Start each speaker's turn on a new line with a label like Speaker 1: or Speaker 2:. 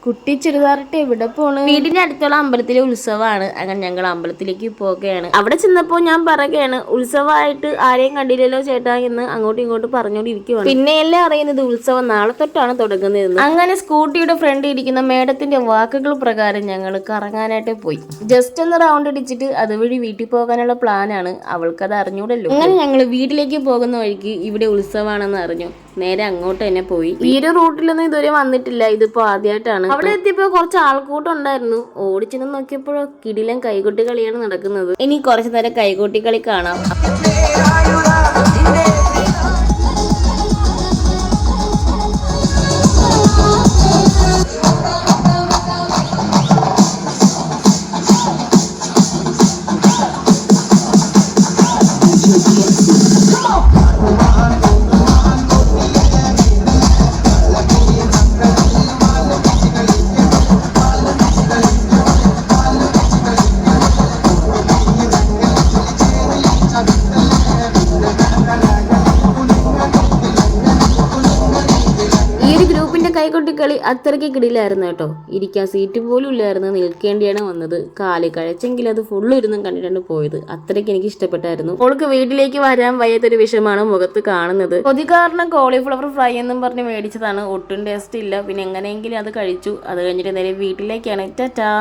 Speaker 1: കുട്ടി ചെറുതാറിട്ട് എവിടെ പോണ്? വീടിന്റെ അടുത്തുള്ള അമ്പലത്തിലെ ഉത്സവമാണ്. അങ്ങനെ ഞങ്ങൾ അമ്പലത്തിലേക്ക് പോകുകയാണ്. അവിടെ ചെന്നപ്പോ ഞാൻ പറയുകയാണ്, ഉത്സവമായിട്ട് ആരെയും കണ്ടില്ലല്ലോ ചേട്ടാ എന്ന് അങ്ങോട്ടും ഇങ്ങോട്ടും പറഞ്ഞോണ്ടിരിക്കുവാണ്. പിന്നെയല്ലേ അറിയുന്നത് ഉത്സവം നാളെ തൊട്ടാണ് തുടങ്ങുന്നതെന്ന്. അങ്ങനെ സ്കൂട്ടിയുടെ ഫ്രണ്ട് ഇരിക്കുന്ന മേഡത്തിന്റെ വാക്കുകൾ പ്രകാരം ഞങ്ങൾ കറങ്ങാനായിട്ട് പോയി. ജസ്റ്റ് ഒന്ന് റൗണ്ട് അടിച്ചിട്ട് അതുവഴി വീട്ടിൽ പോകാനുള്ള പ്ലാനാണ്. അവൾക്കത് അറിഞ്ഞൂടല്ലോ. അങ്ങനെ ഞങ്ങൾ വീട്ടിലേക്ക് പോകുന്ന വഴിക്ക് ഇവിടെ ഉത്സവമാണെന്ന് അറിഞ്ഞു. നേരെ അങ്ങോട്ട് തന്നെ പോയി. ഈ ഒരു റൂട്ടിലൊന്നും ഇതുവരെ വന്നിട്ടില്ല. ഇതിപ്പോ ആദ്യമായിട്ടാണ്. അവിടെ എത്തിയപ്പോ കുറച്ച് ആൾക്കൂട്ടം ഉണ്ടായിരുന്നു. ഓടിച്ചെന്ന് നോക്കിയപ്പോഴോ കിടിലൻ കൈകൊട്ടി കളിയാണ് നടക്കുന്നത്. ഇനി കുറച്ചു നേരം കൈകൊട്ടി കളി കാണാം. കൈകൊട്ടിക്കളി അത്രയ്ക്ക് കിടിലായിരുന്നു കേട്ടോ. ഇരിക്കാൻ സീറ്റ് പോലും ഇല്ലായിരുന്നു, നിൽക്കേണ്ടിയാണ് വന്നത്. കാല് കഴിച്ചെങ്കിൽ അത് ഫുള്ള് ഇരുന്നും കണ്ടിട്ടാണ് പോയത്. അത്രയ്ക്ക് എനിക്ക് ഇഷ്ടപ്പെട്ടായിരുന്നു. അവൾക്ക് വീട്ടിലേക്ക് വരാൻ വയ്യാത്തൊരു വിഷയമാണ് മുഖത്ത് കാണുന്നത്. കൊതി കാരണം കോളിഫ്ലവർ ഫ്രൈ എന്നും പറഞ്ഞ് മേടിച്ചതാണ്. ഒട്ടും ടേസ്റ്റ് ഇല്ല. പിന്നെ എങ്ങനെയെങ്കിലും അത് കഴിച്ചു. അത് കഴിഞ്ഞിട്ട് നേരെ വീട്ടിലേക്കാണ്. ടാറ്റാ.